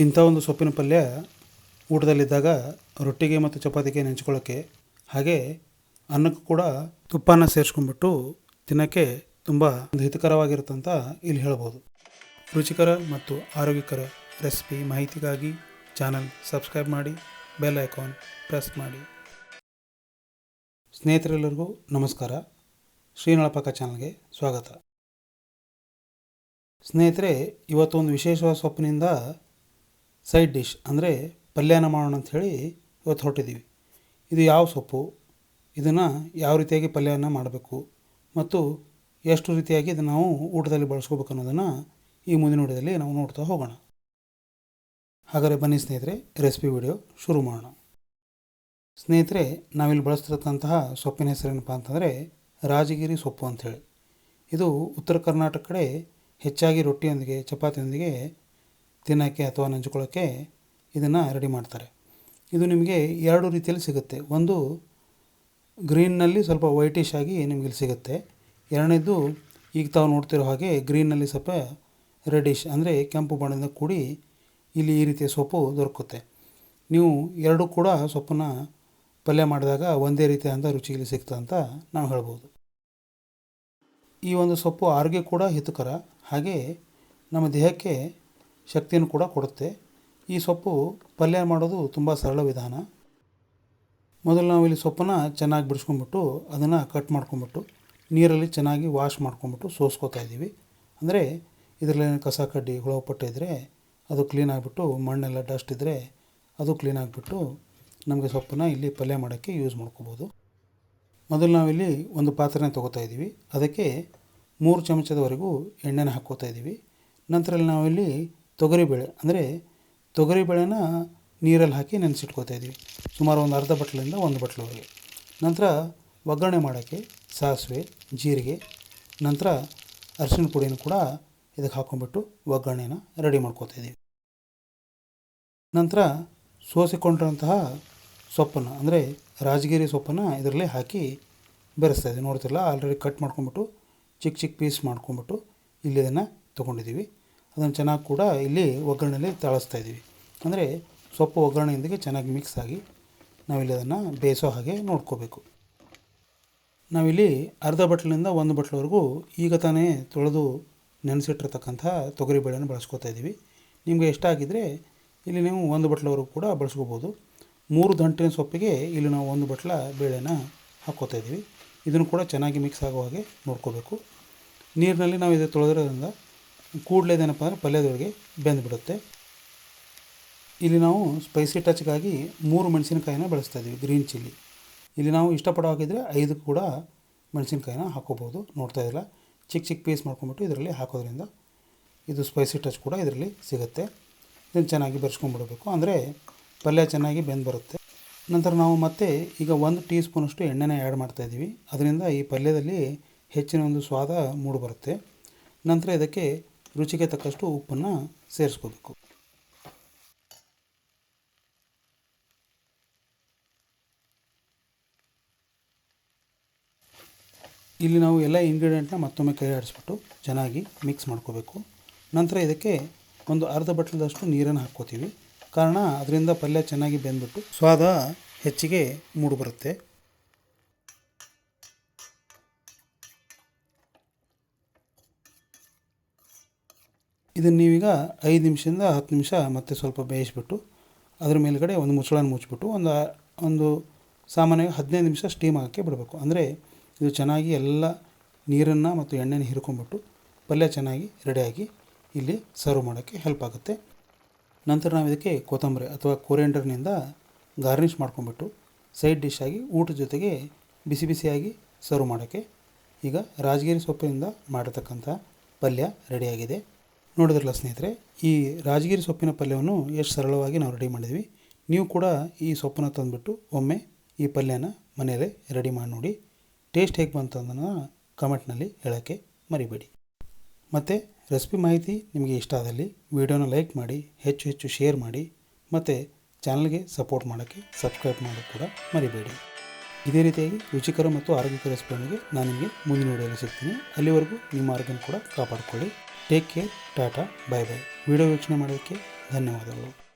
ಇಂಥ ಒಂದು ಸೊಪ್ಪಿನ ಪಲ್ಯ ಊಟದಲ್ಲಿದ್ದಾಗ ರೊಟ್ಟಿಗೆ ಮತ್ತು ಚಪಾತಿಗೆ ನೆಂಚ್ಕೊಳ್ಳೋಕ್ಕೆ, ಹಾಗೆ ಅನ್ನಕ್ಕೂ ಕೂಡ ತುಪ್ಪನ ಸೇರಿಸ್ಕೊಂಡ್ಬಿಟ್ಟು ತಿನ್ನೋಕ್ಕೆ ತುಂಬ ಹಿತಕರವಾಗಿರುತ್ತೆ ಅಂತ ಇಲ್ಲಿ ಹೇಳ್ಬೋದು. ರುಚಿಕರ ಮತ್ತು ಆರೋಗ್ಯಕರ ರೆಸಿಪಿ ಮಾಹಿತಿಗಾಗಿ ಚಾನಲ್ ಸಬ್ಸ್ಕ್ರೈಬ್ ಮಾಡಿ, ಬೆಲ್ ಐಕಾನ್ ಪ್ರೆಸ್ ಮಾಡಿ. ಸ್ನೇಹಿತರೆಲ್ಲರಿಗೂ ನಮಸ್ಕಾರ. ಶ್ರೀನಳಪಾಕ ಚಾನಲ್ಗೆ ಸ್ವಾಗತ. ಸ್ನೇಹಿತರೆ, ಇವತ್ತೊಂದು ವಿಶೇಷವಾದ ಸೊಪ್ಪಿನಿಂದ ಸೈಡ್ ಡಿಶ್ ಅಂದರೆ ಪಲ್ಯನ ಮಾಡೋಣ ಅಂಥೇಳಿ ಇವತ್ತು ಹೊರಟಿದ್ದೀವಿ. ಇದು ಯಾವ ಸೊಪ್ಪು, ಇದನ್ನು ಯಾವ ರೀತಿಯಾಗಿ ಪಲ್ಯವನ್ನು ಮಾಡಬೇಕು ಮತ್ತು ಎಷ್ಟು ರೀತಿಯಾಗಿ ಇದನ್ನು ನಾವು ಊಟದಲ್ಲಿ ಬಳಸ್ಕೋಬೇಕು ಅನ್ನೋದನ್ನು ಈ ಮುಂದಿನ ವಿಡಿಯೋದಲ್ಲಿ ನಾವು ನೋಡ್ತಾ ಹೋಗೋಣ. ಹಾಗಾದರೆ ಬನ್ನಿ ಸ್ನೇಹಿತರೆ, ರೆಸಿಪಿ ವಿಡಿಯೋ ಶುರು ಮಾಡೋಣ. ಸ್ನೇಹಿತರೆ, ನಾವಿಲ್ಲಿ ಬಳಸ್ತಿರತಕ್ಕಂತಹ ಸೊಪ್ಪಿನ ಹೆಸರೇನಪ್ಪ ಅಂತಂದರೆ ರಾಜಗಿರಿ ಸೊಪ್ಪು ಅಂಥೇಳಿ. ಇದು ಉತ್ತರ ಕರ್ನಾಟಕ ಕಡೆ ಹೆಚ್ಚಾಗಿ ರೊಟ್ಟಿಯೊಂದಿಗೆ ಚಪಾತಿಯೊಂದಿಗೆ ತಿನ್ನೋಕ್ಕೆ ಅಥವಾ ನೆಂಚ್ಕೊಳ್ಳೋಕ್ಕೆ ಇದನ್ನು ರೆಡಿ ಮಾಡ್ತಾರೆ. ಇದು ನಿಮಗೆ ಎರಡು ರೀತಿಯಲ್ಲಿ ಸಿಗುತ್ತೆ. ಒಂದು ಗ್ರೀನ್ನಲ್ಲಿ ಸ್ವಲ್ಪ ವೈಟಿಶ್ ಆಗಿ ನಿಮಗೆ ಇಲ್ಲಿ ಸಿಗುತ್ತೆ. ಎರಡನೇದು ಈಗ ತಾವು ನೋಡ್ತಿರೋ ಹಾಗೆ ಗ್ರೀನ್ನಲ್ಲಿ ಸ್ವಲ್ಪ ರೆಡಿಶ್ ಅಂದರೆ ಕೆಂಪು ಬಣ್ಣದಿಂದ ಕೂಡಿ ಇಲ್ಲಿ ಈ ರೀತಿಯ ಸೊಪ್ಪು ದೊರಕುತ್ತೆ. ನೀವು ಎರಡೂ ಕೂಡ ಸೊಪ್ಪನ್ನು ಪಲ್ಯ ಮಾಡಿದಾಗ ಒಂದೇ ರೀತಿಯಾದ ರುಚಿ ಇಲ್ಲಿ ಸಿಗ್ತದೆ ಅಂತ ನಾವು ಹೇಳ್ಬೋದು. ಈ ಒಂದು ಸೊಪ್ಪು ಆರೋಗ್ಯ ಕೂಡ ಹಿತಕರ, ಹಾಗೆ ನಮ್ಮ ದೇಹಕ್ಕೆ ಶಕ್ತಿಯನ್ನು ಕೂಡ ಕೊಡುತ್ತೆ. ಈ ಸೊಪ್ಪು ಪಲ್ಯ ಮಾಡೋದು ತುಂಬ ಸರಳ ವಿಧಾನ. ಮೊದಲು ನಾವು ಇಲ್ಲಿ ಸೊಪ್ಪನ್ನು ಚೆನ್ನಾಗಿ ಬಿಡಿಸ್ಕೊಂಡ್ಬಿಟ್ಟು ಅದನ್ನು ಕಟ್ ಮಾಡ್ಕೊಂಬಿಟ್ಟು ನೀರಲ್ಲಿ ಚೆನ್ನಾಗಿ ವಾಶ್ ಮಾಡ್ಕೊಂಬಿಟ್ಟು ಸೋಸ್ಕೋತಾ ಇದ್ದೀವಿ. ಅಂದರೆ ಇದರಲ್ಲಿ ಕಸ ಕಡ್ಡಿ ಹುಳ ಪಟ್ಟು ಇದ್ದರೆ ಅದು ಕ್ಲೀನ್ ಆಗಿಬಿಟ್ಟು, ಮಣ್ಣೆಲ್ಲ ಡಸ್ಟ್ ಇದ್ದರೆ ಅದು ಕ್ಲೀನ್ ಆಗಿಬಿಟ್ಟು ನಮಗೆ ಸೊಪ್ಪನ್ನು ಇಲ್ಲಿ ಪಲ್ಯ ಮಾಡೋಕ್ಕೆ ಯೂಸ್ ಮಾಡ್ಕೋಬೋದು. ಮೊದಲು ನಾವಿಲ್ಲಿ ಒಂದು ಪಾತ್ರೆನ ತೊಗೋತಾ ಇದ್ದೀವಿ. ಅದಕ್ಕೆ 3 ಚಮಚದವರೆಗೂ ಎಣ್ಣೆನ ಹಾಕ್ಕೋತಾ ಇದ್ದೀವಿ. ನಂತರ ನಾವಿಲ್ಲಿ ತೊಗರಿಬೇಳೆ ಅಂದರೆ ತೊಗರಿಬೇಳೆನ ನೀರಲ್ಲಿ ಹಾಕಿ ನೆನೆಸಿಟ್ಕೋತಾ ಇದ್ದೀವಿ, ಸುಮಾರು ಒಂದು ಅರ್ಧ ಬಟ್ಲಿಂದ 1 ಬಟ್ಲವರೆಗೆ. ನಂತರ ಒಗ್ಗರಣೆ ಮಾಡೋಕ್ಕೆ ಸಾಸಿವೆ, ಜೀರಿಗೆ, ನಂತರ ಅರಿಶಿಣ ಪುಡಿಯನ್ನು ಕೂಡ ಇದಕ್ಕೆ ಹಾಕ್ಕೊಂಡ್ಬಿಟ್ಟು ಒಗ್ಗರಣೆನ ರೆಡಿ ಮಾಡ್ಕೋತಾ ಇದ್ದೀವಿ. ನಂತರ ಸೋಸಿಕೊಂಡಿರೋಂತಹ ಸೊಪ್ಪನ್ನು ಅಂದರೆ ರಾಜಗಿರಿ ಸೊಪ್ಪನ್ನು ಇದರಲ್ಲಿ ಹಾಕಿ ಬೆರೆಸ್ತಾ ಇದ್ದೀವಿ. ನೋಡ್ತಿಲ್ಲ, ಆಲ್ರೆಡಿ ಕಟ್ ಮಾಡ್ಕೊಂಬಿಟ್ಟು ಚಿಕ್ಕ ಚಿಕ್ಕ ಪೀಸ್ ಮಾಡ್ಕೊಂಬಿಟ್ಟು ಇಲ್ಲಿ ಇದನ್ನು ತೊಗೊಂಡಿದ್ದೀವಿ. ಅದನ್ನು ಚೆನ್ನಾಗಿ ಕೂಡ ಇಲ್ಲಿ ಒಗ್ಗರಣೆಯಲ್ಲಿ ತಾಳಿಸ್ತಾ ಇದ್ದೀವಿ. ಅಂದರೆ ಸೊಪ್ಪು ಒಗ್ಗರಣೆಯೊಂದಿಗೆ ಚೆನ್ನಾಗಿ ಮಿಕ್ಸ್ ಆಗಿ ನಾವಿಲ್ಲಿ ಅದನ್ನು ಬೇಯಿಸೋ ಹಾಗೆ ನೋಡ್ಕೋಬೇಕು. ನಾವಿಲ್ಲಿ ಅರ್ಧ ಬಟ್ಲಿಂದ 1 ಬಟ್ಲವರೆಗೂ ಈಗ ತಾನೇ ತೊಳೆದು ನೆನೆಸಿಟ್ಟಿರ್ತಕ್ಕಂಥ ತೊಗರಿಬೇಳೆನ ಬಳಸ್ಕೋತಾ ಇದ್ದೀವಿ. ನಿಮಗೆ ಎಷ್ಟಾಗಿದ್ದರೆ ಇಲ್ಲಿ ನೀವು 1 ಬಟ್ಲವರೆಗೂ ಕೂಡ ಬಳಸ್ಕೋಬೋದು. 3 ದಂಟಿನ ಸೊಪ್ಪಿಗೆ ಇಲ್ಲಿ ನಾವು 1 ಬಟ್ಲ ಬೇಳೆನ ಹಾಕ್ಕೋತಾ ಇದ್ದೀವಿ. ಇದನ್ನು ಕೂಡ ಚೆನ್ನಾಗಿ ಮಿಕ್ಸ್ ಆಗೋ ಹಾಗೆ ನೋಡ್ಕೋಬೇಕು. ನೀರಿನಲ್ಲಿ ನಾವು ಇದು ತೊಳೆದಿರೋದ್ರಿಂದ ಕೂಡಲೇ ಏನಪ್ಪ ಅಂದರೆ ಪಲ್ಯದೊಳಗೆ ಬೆಂದುಬಿಡುತ್ತೆ. ಇಲ್ಲಿ ನಾವು ಸ್ಪೈಸಿ ಟಚ್ಗಾಗಿ 3 ಮೆಣಸಿನಕಾಯಿನ ಬಳಸ್ತಾ ಇದ್ದೀವಿ, ಗ್ರೀನ್ ಚಿಲ್ಲಿ. ಇಲ್ಲಿ ನಾವು ಇಷ್ಟಪಡೋ ಹಾಕಿದರೆ 5 ಕೂಡ ಮೆಣಸಿನ್ಕಾಯಿನ ಹಾಕೋಬೋದು. ನೋಡ್ತಾ ಇದ್ದಿಲ್ಲ, ಚಿಕ್ಕ ಚಿಕ್ಕ ಪೀಸ್ ಮಾಡ್ಕೊಂಬಿಟ್ಟು ಇದರಲ್ಲಿ ಹಾಕೋದ್ರಿಂದ ಇದು ಸ್ಪೈಸಿ ಟಚ್ ಕೂಡ ಇದರಲ್ಲಿ ಸಿಗುತ್ತೆ. ಇದನ್ನು ಚೆನ್ನಾಗಿ ಬೆರೆಸ್ಕೊಂಡ್ಬಿಡಬೇಕು, ಅಂದರೆ ಪಲ್ಯ ಚೆನ್ನಾಗಿ ಬೆಂದು ಬರುತ್ತೆ. ನಂತರ ನಾವು ಮತ್ತೆ ಈಗ 1 ಟೀ ಸ್ಪೂನಷ್ಟು ಎಣ್ಣೆನ ಆ್ಯಡ್ ಮಾಡ್ತಾಯಿದ್ದೀವಿ. ಅದರಿಂದ ಈ ಪಲ್ಯದಲ್ಲಿ ಹೆಚ್ಚಿನ ಒಂದು ಸ್ವಾದ ಮೂಡಿಬರುತ್ತೆ. ನಂತರ ಇದಕ್ಕೆ ರುಚಿಗೆ ತಕ್ಕಷ್ಟು ಉಪ್ಪನ್ನು ಸೇರಿಸ್ಕೋಬೇಕು. ಇಲ್ಲಿ ನಾವು ಎಲ್ಲ ಇಂಗ್ರೀಡಿಯೆಂಟ್ನ ಮತ್ತೊಮ್ಮೆ ಕೈ ಆಡಿಸ್ಬಿಟ್ಟು ಚೆನ್ನಾಗಿ ಮಿಕ್ಸ್ ಮಾಡ್ಕೋಬೇಕು. ನಂತರ ಇದಕ್ಕೆ ಒಂದು ಅರ್ಧ ಬಟ್ಲದಷ್ಟು ನೀರನ್ನು ಹಾಕ್ಕೋತೀವಿ. ಕಾರಣ ಅದರಿಂದ ಪಲ್ಯ ಚೆನ್ನಾಗಿ ಬೆಂದ್ಬಿಟ್ಟು ಸ್ವಾದ ಹೆಚ್ಚಿಗೆ ಮೂಡಿಬರುತ್ತೆ. ಇದನ್ನು ನೀವೀಗ 5 ನಿಮಿಷದಿಂದ 10 ನಿಮಿಷ ಮತ್ತೆ ಸ್ವಲ್ಪ ಬೇಯಿಸ್ಬಿಟ್ಟು ಅದ್ರ ಮೇಲ್ಗಡೆ ಒಂದು ಮುಚ್ಚಳನ ಮುಚ್ಚಿಬಿಟ್ಟು ಒಂದು ಸಾಮಾನ್ಯವಾಗಿ 15 ನಿಮಿಷ ಸ್ಟೀಮ್ ಹಾಕಿ ಬಿಡಬೇಕು. ಅಂದರೆ ಇದು ಚೆನ್ನಾಗಿ ಎಲ್ಲ ನೀರನ್ನು ಮತ್ತು ಎಣ್ಣೆನ ಹೀರ್ಕೊಂಡ್ಬಿಟ್ಟು ಪಲ್ಯ ಚೆನ್ನಾಗಿ ರೆಡಿಯಾಗಿ ಇಲ್ಲಿ ಸರ್ವ್ ಮಾಡೋಕ್ಕೆ ಹೆಲ್ಪ್ ಆಗುತ್ತೆ. ನಂತರ ನಾವು ಇದಕ್ಕೆ ಕೊತ್ತಂಬರಿ ಅಥವಾ ಕೊರಿಯಂಡರ್ನಿಂದ ಗಾರ್ನಿಷ್ ಮಾಡ್ಕೊಂಬಿಟ್ಟು ಸೈಡ್ ಡಿಶ್ ಆಗಿ ಊಟದ ಜೊತೆಗೆ ಬಿಸಿ ಬಿಸಿಯಾಗಿ ಸರ್ವ್ ಮಾಡೋಕ್ಕೆ ಈಗ ರಾಜಗಿರಿ ಸೊಪ್ಪಿನಿಂದ ಮಾಡಿರ್ತಕ್ಕಂಥ ಪಲ್ಯ ರೆಡಿಯಾಗಿದೆ. ನೋಡಿದ್ರಲ್ಲ ಸ್ನೇಹಿತರೆ, ಈ ರಾಜಗಿರಿ ಸೊಪ್ಪಿನ ಪಲ್ಯವನ್ನು ಎಷ್ಟು ಸರಳವಾಗಿ ನಾವು ರೆಡಿ ಮಾಡಿದ್ವಿ. ನೀವು ಕೂಡ ಈ ಸೊಪ್ಪನ್ನು ತಂದುಬಿಟ್ಟು ಒಮ್ಮೆ ಈ ಪಲ್ಯನ ಮನೆಯಲ್ಲೇ ರೆಡಿ ಮಾಡಿ ನೋಡಿ. ಟೇಸ್ಟ್ ಹೇಗೆ ಬಂತು ಅನ್ನೋದನ್ನು ಕಮೆಂಟ್ನಲ್ಲಿ ಹೇಳೋಕ್ಕೆ ಮರಿಬೇಡಿ. ಮತ್ತು ರೆಸಿಪಿ ಮಾಹಿತಿ ನಿಮಗೆ ಇಷ್ಟ ಆದಲ್ಲಿ ವಿಡಿಯೋನ ಲೈಕ್ ಮಾಡಿ, ಹೆಚ್ಚು ಶೇರ್ ಮಾಡಿ, ಮತ್ತು ಚಾನಲ್ಗೆ ಸಪೋರ್ಟ್ ಮಾಡೋಕ್ಕೆ ಸಬ್ಸ್ಕ್ರೈಬ್ ಮಾಡೋದು ಕೂಡ ಮರಿಬೇಡಿ. ಇದೇ ರೀತಿಯಾಗಿ ರುಚಿಕರ ಮತ್ತು ಆರೋಗ್ಯಕರ ರೆಸಿಪಿಯೊಂದಿಗೆ ನಾನು ನಿಮಗೆ ಮುಂದಿನ ವಿಡಿಯೋದಲ್ಲಿ ಸಿಗ್ತೀನಿ. ಅಲ್ಲಿವರೆಗೂ ನಿಮ್ಮ ಆರೋಗ್ಯನ ಕೂಡ ಕಾಪಾಡಿಕೊಳ್ಳಿ. ಟೇಕ್ ಕೇರ್, ಟಾಟಾ, ಬಾಯ್ ಬಾಯ್. ವಿಡಿಯೋ ವೀಕ್ಷಣೆ ಮಾಡೋದಕ್ಕೆ ಧನ್ಯವಾದಗಳು.